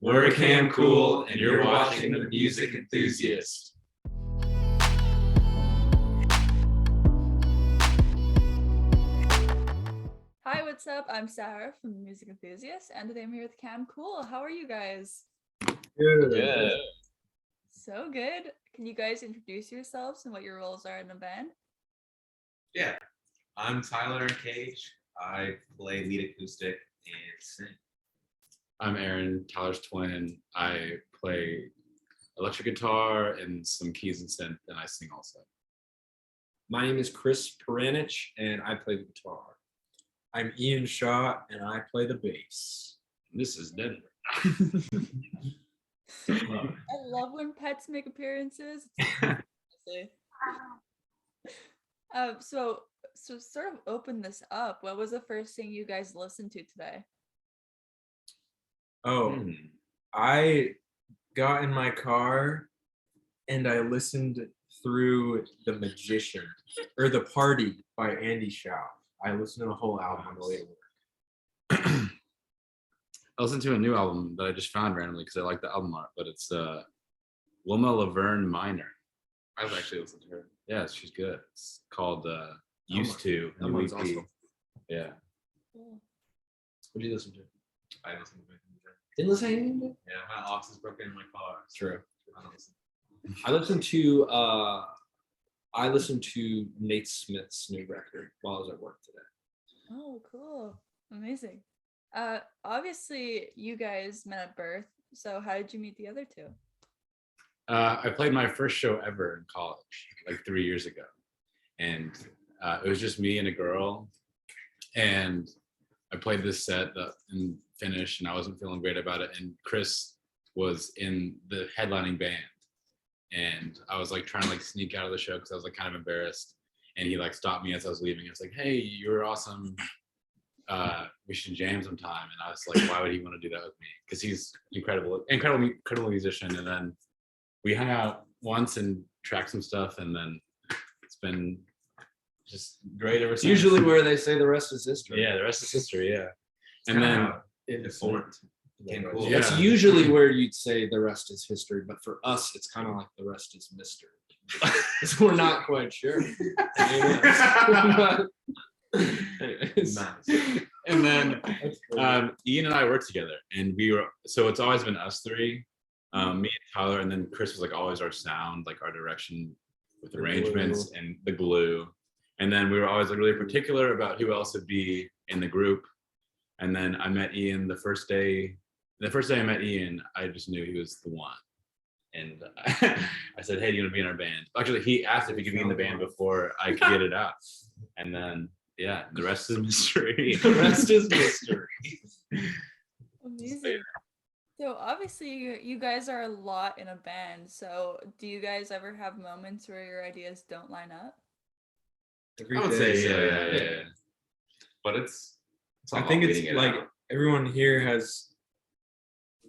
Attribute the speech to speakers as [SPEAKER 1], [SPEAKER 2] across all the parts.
[SPEAKER 1] We're Cam Cool, and you're watching the Music Enthusiast.
[SPEAKER 2] Hi, what's up? I'm Sarah from the Music Enthusiast, and today I'm here with Cam Cool. How are you guys?
[SPEAKER 1] Good.
[SPEAKER 2] So good. Can you guys introduce yourselves and what your roles are in the band?
[SPEAKER 1] Yeah, I'm Tyler Cage. I play lead acoustic and sing.
[SPEAKER 3] I'm Aaron, Tyler's twin. I play electric guitar and some keys and synth, and I sing also.
[SPEAKER 4] My name is Chris Peranich, and I play the guitar. I'm Ian Shaw, and I play the bass.
[SPEAKER 3] This is Denver.
[SPEAKER 2] I love when pets make appearances. So sort of open this up. What was the first thing you guys listened to today?
[SPEAKER 4] I got in my car and I listened through The Magician or The Party by Andy Shaw. I listened to the whole album on the way to work.
[SPEAKER 3] I listened to a new album that I just found randomly because I like the album art, but it's Wilma Laverne Minor. I've actually listened to her. Yeah, she's good. It's called Used To.
[SPEAKER 4] That one's awesome.
[SPEAKER 3] Yeah.
[SPEAKER 2] Cool.
[SPEAKER 4] What did you listen to?
[SPEAKER 1] I listen to it.
[SPEAKER 4] Didn't listen to anything?
[SPEAKER 1] Yeah, my aux is broken in my car.
[SPEAKER 4] True.
[SPEAKER 1] I don't listen.
[SPEAKER 4] I listened to Nate Smith's new record while I was at work today.
[SPEAKER 2] Oh, cool. Amazing. Obviously you guys met at birth. So how did you meet the other two?
[SPEAKER 3] I played my first show ever in college, like 3 years ago. And it was just me and a girl. And I played this set and finished, and I wasn't feeling great about it. And Chris was in the headlining band. And I was like trying to like sneak out of the show because I was like kind of embarrassed. And he like stopped me as I was leaving. I was like, "Hey, you were awesome. We should jam sometime." And I was like, "Why would he want to do that with me?" Because he's incredible musician. And then we hung out once and tracked some stuff, and then it's been just great ever
[SPEAKER 4] It's
[SPEAKER 3] since.
[SPEAKER 4] usually where they say the rest is history.
[SPEAKER 3] Yeah, the rest is history. Yeah, and then
[SPEAKER 1] It formed. Became cool.
[SPEAKER 3] Yeah.
[SPEAKER 4] It's usually where you'd say the rest is history, but for us, it's kind of like the rest is mystery. So we're not quite sure. Anyways.
[SPEAKER 1] Nice.
[SPEAKER 3] and then Ian and I worked together, and so it's always been us three, me and Tyler, and then Chris was like always our sound, like our direction with
[SPEAKER 4] The
[SPEAKER 3] arrangements and the glue. And then we were always like really particular about who else would be in the group. And then I met Ian the first day I met Ian, I just knew he was the one. And I said, "Hey, do you want to be in our band?" Actually, he asked if he could be in the band before I could get it out. And then, yeah, the rest is mystery.
[SPEAKER 4] The rest is mystery.
[SPEAKER 2] Amazing. So obviously you guys are a lot in a band. So do you guys ever have moments where your ideas don't line up?
[SPEAKER 4] Every
[SPEAKER 3] I would
[SPEAKER 4] day,
[SPEAKER 3] say, yeah.
[SPEAKER 1] But it's
[SPEAKER 4] I
[SPEAKER 1] all
[SPEAKER 4] think
[SPEAKER 1] about
[SPEAKER 4] it's
[SPEAKER 1] waiting it
[SPEAKER 4] like
[SPEAKER 1] out.
[SPEAKER 4] everyone here has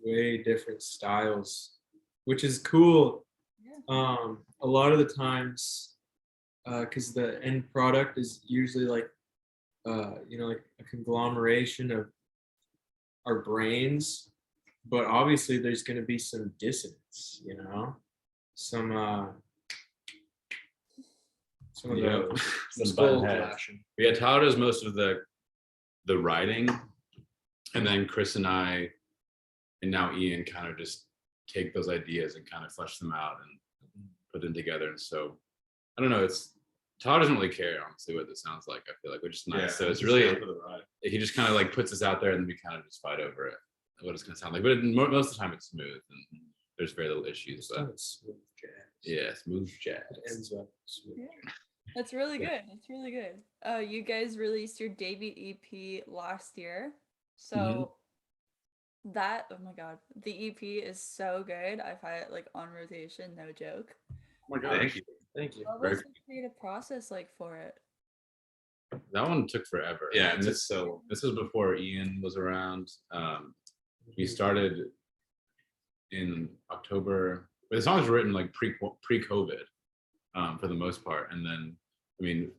[SPEAKER 4] way different styles, which is cool.
[SPEAKER 2] Yeah.
[SPEAKER 4] A lot of the times, because the end product is usually like, like a conglomeration of our brains, but obviously there's going to be some dissonance, some of
[SPEAKER 3] Yeah.
[SPEAKER 4] the
[SPEAKER 3] Some
[SPEAKER 4] skull
[SPEAKER 3] button heads.
[SPEAKER 4] clashing.
[SPEAKER 3] Yeah, Tyler does most of the writing, and then Chris and I, and now Ian, kind of just take those ideas and kind of flesh them out and put them together. And so, I don't know. Tyler doesn't really care, honestly, what this sounds like. I feel like, which is nice.
[SPEAKER 1] Yeah,
[SPEAKER 3] So it's
[SPEAKER 1] just
[SPEAKER 3] really,
[SPEAKER 1] down for the ride.
[SPEAKER 3] he just kind of like puts us out there, and then we kind of just fight over it, what it's gonna sound like. But most of the time, it's smooth, and there's very little issues. But
[SPEAKER 4] It's smooth jazz.
[SPEAKER 3] yeah, smooth jazz.
[SPEAKER 4] It ends up smooth.
[SPEAKER 2] Yeah. That's really good. That's really good. You guys released your debut EP last year. So that, oh my God, the EP is so good. I've had it like on rotation, no joke.
[SPEAKER 3] Oh my gosh.
[SPEAKER 1] Thank you.
[SPEAKER 4] Thank you.
[SPEAKER 2] What
[SPEAKER 3] Very
[SPEAKER 2] was the creative process like for it?
[SPEAKER 3] That one took forever.
[SPEAKER 1] Yeah,
[SPEAKER 3] and this was before Ian was around. We started in October. But the songs were written like pre-COVID, for the most part. And then, I mean,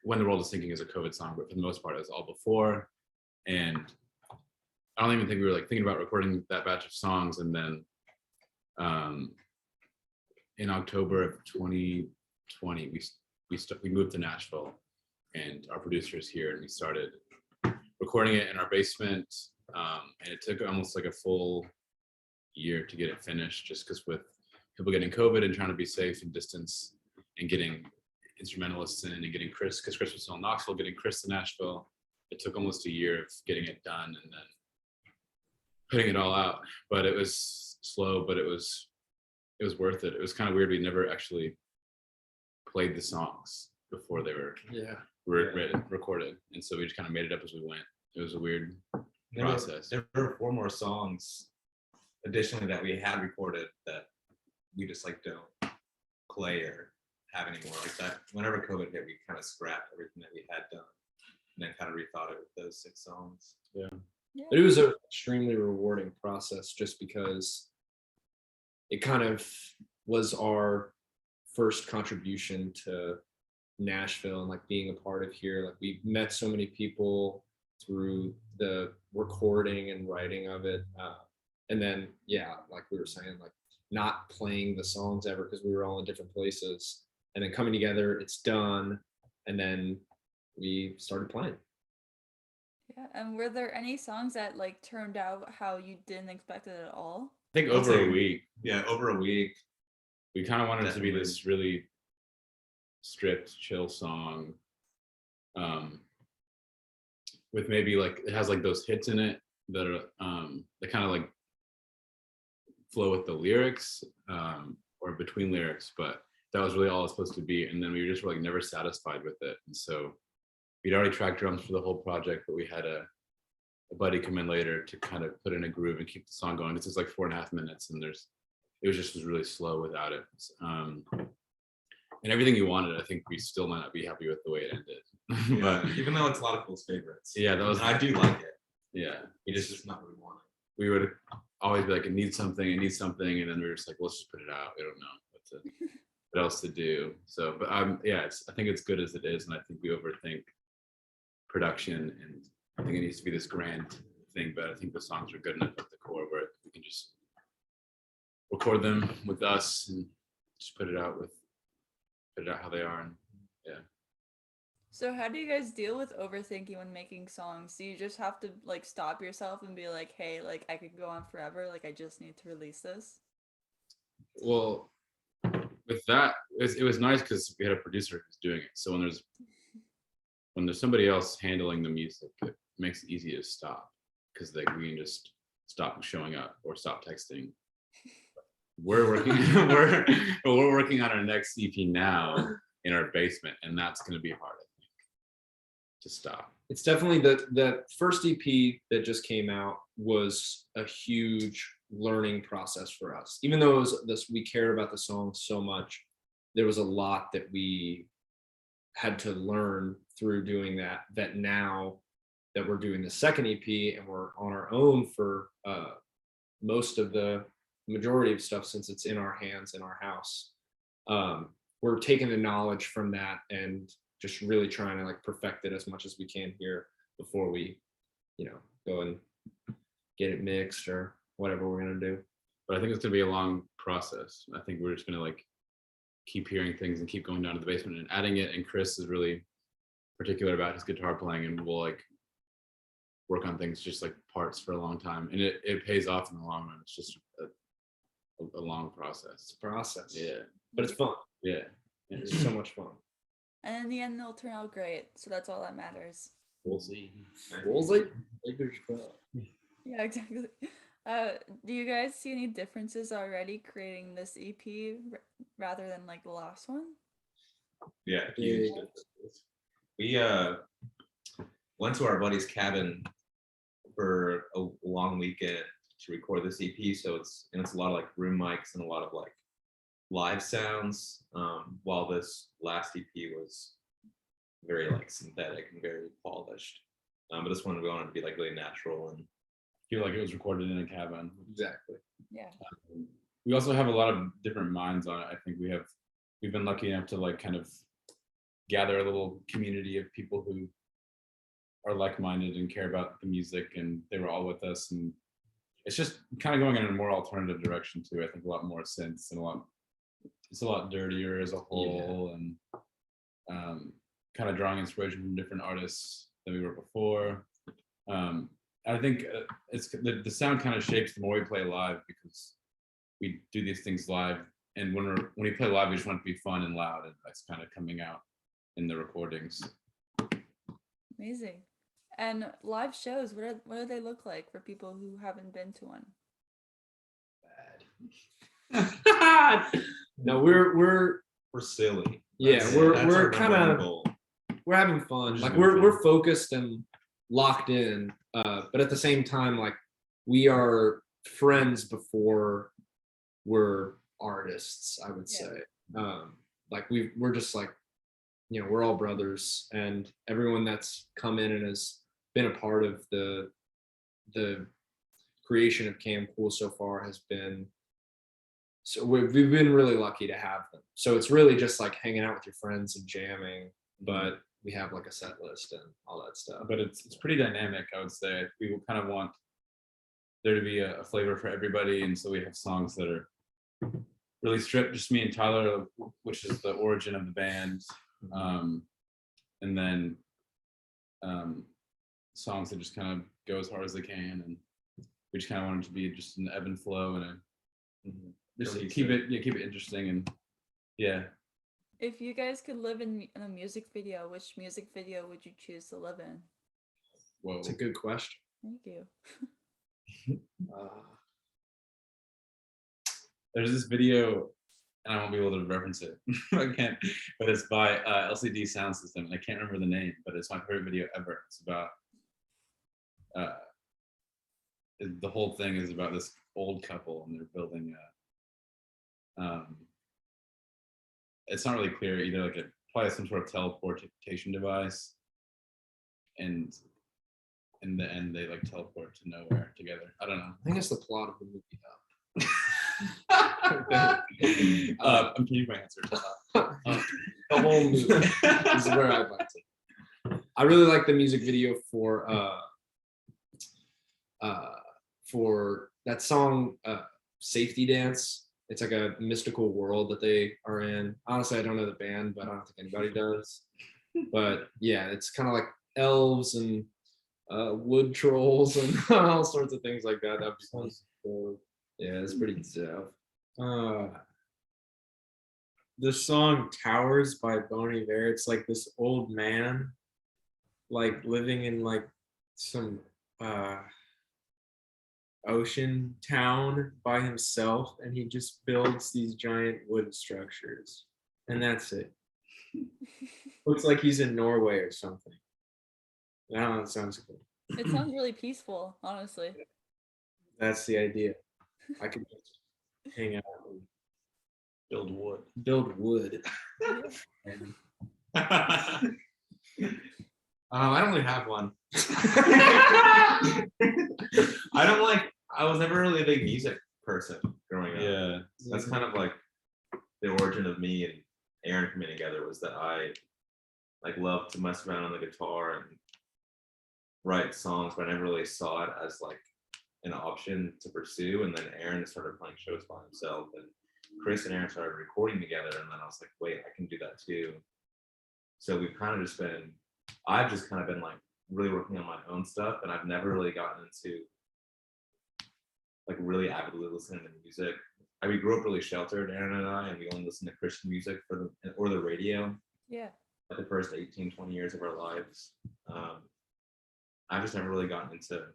[SPEAKER 3] When the World is Thinking is a COVID song, but for the most part, it's all before. And I don't even think we were like thinking about recording that batch of songs, and then in October of 2020, we moved to Nashville, and our producer is here, and we started recording it in our basement, and it took almost like a full year to get it finished, just because with people getting COVID and trying to be safe and distance, and getting instrumentalists in and getting Chris, because Chris was still in Knoxville, getting Chris to Nashville. It took almost a year of getting it done and then putting it all out. But it was slow, but it was worth it. It was kind of weird. We never actually played the songs before they were written, recorded, and so we just kind of made it up as we went. It was a weird process.
[SPEAKER 1] There were 4 more songs additionally that we had recorded that we just like don't play or have anymore. Like that, whenever COVID hit, we kind of scrapped everything that we had done and then kind of rethought it with those 6 songs.
[SPEAKER 2] Yeah.
[SPEAKER 4] But it was an extremely rewarding process, just because it kind of was our first contribution to Nashville and like being a part of here. Like we met so many people through the recording and writing of it, and then like we were saying, like not playing the songs ever because we were all in different places, and then coming together, it's done, and then we started playing.
[SPEAKER 2] Yeah, and were there any songs that like turned out how you didn't expect it at all?
[SPEAKER 3] I think
[SPEAKER 1] I'd
[SPEAKER 3] over
[SPEAKER 1] say-
[SPEAKER 3] a week.
[SPEAKER 1] Yeah, over a week.
[SPEAKER 3] We kind of wanted it to be
[SPEAKER 1] Definitely.
[SPEAKER 3] this really stripped, chill song, with maybe like it has like those hits in it that are that kind of like flow with the lyrics, or between lyrics, but that was really all it's supposed to be. And then we just were like never satisfied with it, and so we'd already tracked drums for the whole project, but we had a buddy come in later to kind of put in a groove and keep the song going. This is like 4.5 minutes, and it was really slow without it. And everything you wanted, I think we still might not be happy with the way it ended.
[SPEAKER 1] But
[SPEAKER 3] But
[SPEAKER 1] even though it's a lot of people's favorites.
[SPEAKER 3] yeah, that was,
[SPEAKER 1] And I do like it.
[SPEAKER 3] yeah,
[SPEAKER 1] It's just not what we wanted.
[SPEAKER 3] we would always be like, it needs something, and then we were just like, let's just put it out. We don't know what else to do. So, but yeah, I think it's good as it is, and I think we overthink production, and I think it needs to be this grand thing, but I think the songs are good enough at the core where we can just record them with us and just put it out how they are. And
[SPEAKER 2] So how do you guys deal with overthinking when making songs? Do you just have to like stop yourself and be like, hey, like I could go on forever, like I just need to release this?
[SPEAKER 3] well, with that, it was nice because we had a producer who's doing it. So when there's somebody else handling the music, it makes it easy to stop, because like we can just stop showing up or stop texting. We're working we're working on our next EP now in our basement, and that's going to be hard, I think, to stop.
[SPEAKER 4] It's definitely the first EP that just came out was a huge learning process for us. Even though it was this, we cared about the song so much, there was a lot that we had to learn through doing that now that we're doing the second EP and we're on our own for most of the majority of stuff, since it's in our hands in our house, we're taking the knowledge from that and just really trying to like perfect it as much as we can here before we go and get it mixed or whatever we're going to do.
[SPEAKER 3] But I think it's going to be a long process. I think we're just going to like keep hearing things and keep going down to the basement and adding it, and Chris is really particular about his guitar playing, and we'll like work on things just like parts for a long time, and it pays off in the long run. It's just a long process.
[SPEAKER 4] It's a process.
[SPEAKER 3] Yeah,
[SPEAKER 4] But it's fun.
[SPEAKER 3] yeah.
[SPEAKER 4] It's so much fun.
[SPEAKER 2] And in the end, they'll turn out great. So that's all that matters.
[SPEAKER 3] We'll see.
[SPEAKER 2] Yeah, exactly. Do you guys see any differences already creating this EP rather than like the last one?
[SPEAKER 1] Yeah, huge. We went to our buddy's cabin for a long weekend to record this EP. So it's a lot of like room mics and a lot of like live sounds. While this last EP was very like synthetic and very polished. But this one we wanted to be like really natural and
[SPEAKER 3] Feel like it was recorded in a cabin.
[SPEAKER 4] Exactly.
[SPEAKER 2] Yeah.
[SPEAKER 3] We also have a lot of different minds on it. I think we've been lucky enough to like kind of gather a little community of people who are like-minded and care about the music, and they were all with us, and it's just kind of going in a more alternative direction too. I think a lot more synths and it's a lot dirtier as a whole, and kind of drawing inspiration from different artists than we were before. I think it's the sound kind of shapes the more we play live, because we do these things live, and when we play live, we just want it to be fun and loud, and that's kind of coming out in the recordings.
[SPEAKER 2] Amazing. And live shows, what do they look like for people who haven't been to one?
[SPEAKER 4] No, we're
[SPEAKER 1] silly.
[SPEAKER 4] yeah,
[SPEAKER 1] That's
[SPEAKER 4] we're
[SPEAKER 1] our
[SPEAKER 4] kind
[SPEAKER 1] number one
[SPEAKER 4] of
[SPEAKER 1] goal.
[SPEAKER 4] we're having fun.
[SPEAKER 1] Just
[SPEAKER 4] Like
[SPEAKER 1] having fun.
[SPEAKER 4] we're focused and locked in, but at the same time, like we are friends before we're artists, I would
[SPEAKER 2] Yeah.
[SPEAKER 4] say. Like we're just like, we're all brothers, and everyone that's come in and has been a part of the creation of Cam Cool so far has been, so we've been really lucky to have them. So it's really just like hanging out with your friends and jamming, but we have like a set list and all that stuff.
[SPEAKER 3] But it's pretty dynamic, I would say. We kind of want there to be a flavor for everybody, and so we have songs that are really stripped, just me and Tyler, which is the origin of the band, and then songs that just kind of go as hard as they can, and we just kind of want it to be just an ebb and flow, and just keep it interesting, and yeah.
[SPEAKER 2] If you guys could live in a music video, which music video would you choose to live in?
[SPEAKER 3] Whoa.
[SPEAKER 4] It's a good question.
[SPEAKER 2] Thank you.
[SPEAKER 3] There's this video, and I won't be able to reference it. I can't, but it's by LCD Sound System, and I can't remember the name, but it's my favorite video ever. It's about the whole thing is about this old couple, and they're building it's not really clear either, like probably some sort of teleportation device, and in the end they like teleport to nowhere together. I don't know.
[SPEAKER 4] I think it's the plot of the movie though.
[SPEAKER 3] I'm changing my answer to that.
[SPEAKER 4] The whole movie is where I'd like to. I really like the music video for that song, Safety Dance. It's like a mystical world that they are in. Honestly, I don't know the band, but I don't think anybody does. But yeah, it's kind of like elves and wood trolls and all sorts of things like that. That'd be fun. So, yeah, it's pretty dope. The song Towers by Bon Iver, it's like this old man like living in like some ocean town by himself, and he just builds these giant wood structures, and that's it. Looks like he's in Norway or something. I don't know, it sounds cool.
[SPEAKER 2] It sounds really peaceful, honestly.
[SPEAKER 4] That's the idea. I could just hang out and build wood.
[SPEAKER 1] I don't really have one. I was never really a big music person growing up.
[SPEAKER 3] Yeah.
[SPEAKER 1] That's kind of like the origin of me and Aaron coming together, was that I like loved to mess around on the guitar and write songs, but I never really saw it as like an option to pursue. And then Aaron started playing shows by himself, and Chris and Aaron started recording together, and then I was like, wait, I can do that too. So we've kind of just been, I've just kind of been like really working on my own stuff, and I've never really gotten into like really avidly listening to music. We grew up really sheltered, Aaron and I, and we only listened to Christian music or the radio.
[SPEAKER 2] Yeah.
[SPEAKER 1] Like the first 18, 20 years of our lives. I've just never really gotten into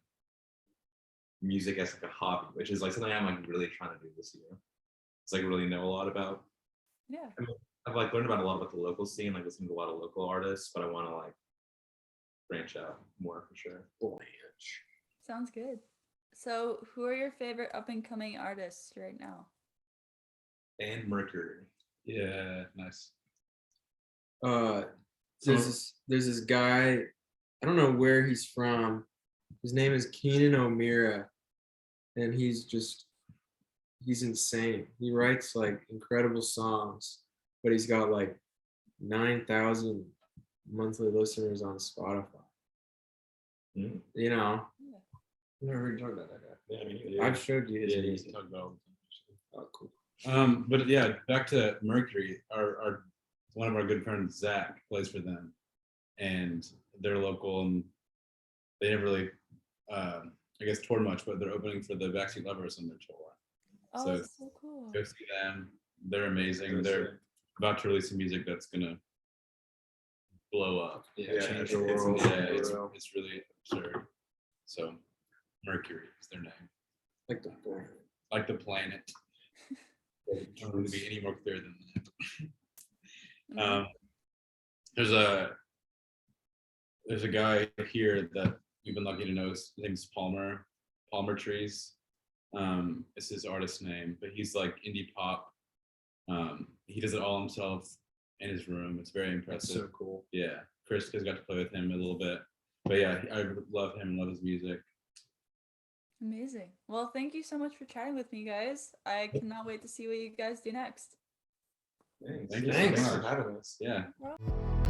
[SPEAKER 1] music as like a hobby, which is like something I'm like really trying to do this year. It's like really know a lot about.
[SPEAKER 2] Yeah.
[SPEAKER 1] I mean, I've like learned about a lot about the local scene, like listening to a lot of local artists, but I want to like branch out more for sure.
[SPEAKER 2] Sounds good. So, who are your favorite up and coming artists right now?
[SPEAKER 1] And Mercury.
[SPEAKER 3] Yeah, nice.
[SPEAKER 4] There's this guy, I don't know where he's from. His name is Keenan O'Meara, and he's insane. He writes like incredible songs, but he's got like 9,000 monthly listeners on Spotify.
[SPEAKER 1] Mm.
[SPEAKER 4] You know,
[SPEAKER 2] Yeah.
[SPEAKER 4] I've never heard you talk about that guy.
[SPEAKER 1] Yeah, I mean,
[SPEAKER 4] I've showed you his
[SPEAKER 3] Yeah, you
[SPEAKER 4] music.
[SPEAKER 3] talk about all the time.
[SPEAKER 4] Oh, cool.
[SPEAKER 3] But yeah, back to Mercury. Our one of our good friends, Zach, plays for them, and they're local, and they never really, I guess, toured much, but they're opening for the Backseat Lovers on their tour.
[SPEAKER 2] Oh,
[SPEAKER 3] So
[SPEAKER 2] that's so cool.
[SPEAKER 3] go see them. They're amazing.
[SPEAKER 1] That's
[SPEAKER 3] They're
[SPEAKER 1] sick.
[SPEAKER 3] about to release some music that's gonna blow up.
[SPEAKER 1] Yeah,
[SPEAKER 3] change
[SPEAKER 1] the world,
[SPEAKER 3] Yeah,
[SPEAKER 1] for real.
[SPEAKER 3] it's really absurd. So Mercury is their name,
[SPEAKER 4] Like the boy.
[SPEAKER 3] like the planet. It couldn't be any more clear than that.
[SPEAKER 2] Mhm.
[SPEAKER 3] There's a guy here that we've been lucky to know. His name's Palmer Trees. It's his artist name, but he's like indie pop. He does it all himself in his room. It's very
[SPEAKER 4] That's
[SPEAKER 3] impressive.
[SPEAKER 4] so cool.
[SPEAKER 3] Yeah, Chris has got to play with him a little bit, but yeah, I love him and love his music.
[SPEAKER 2] Amazing. Well, thank you so much for chatting with me, guys. I cannot wait to see what you guys do next.
[SPEAKER 1] Thanks.
[SPEAKER 3] Thank you so
[SPEAKER 4] Thanks
[SPEAKER 3] much.
[SPEAKER 1] for having us.
[SPEAKER 3] Yeah.
[SPEAKER 2] No problem.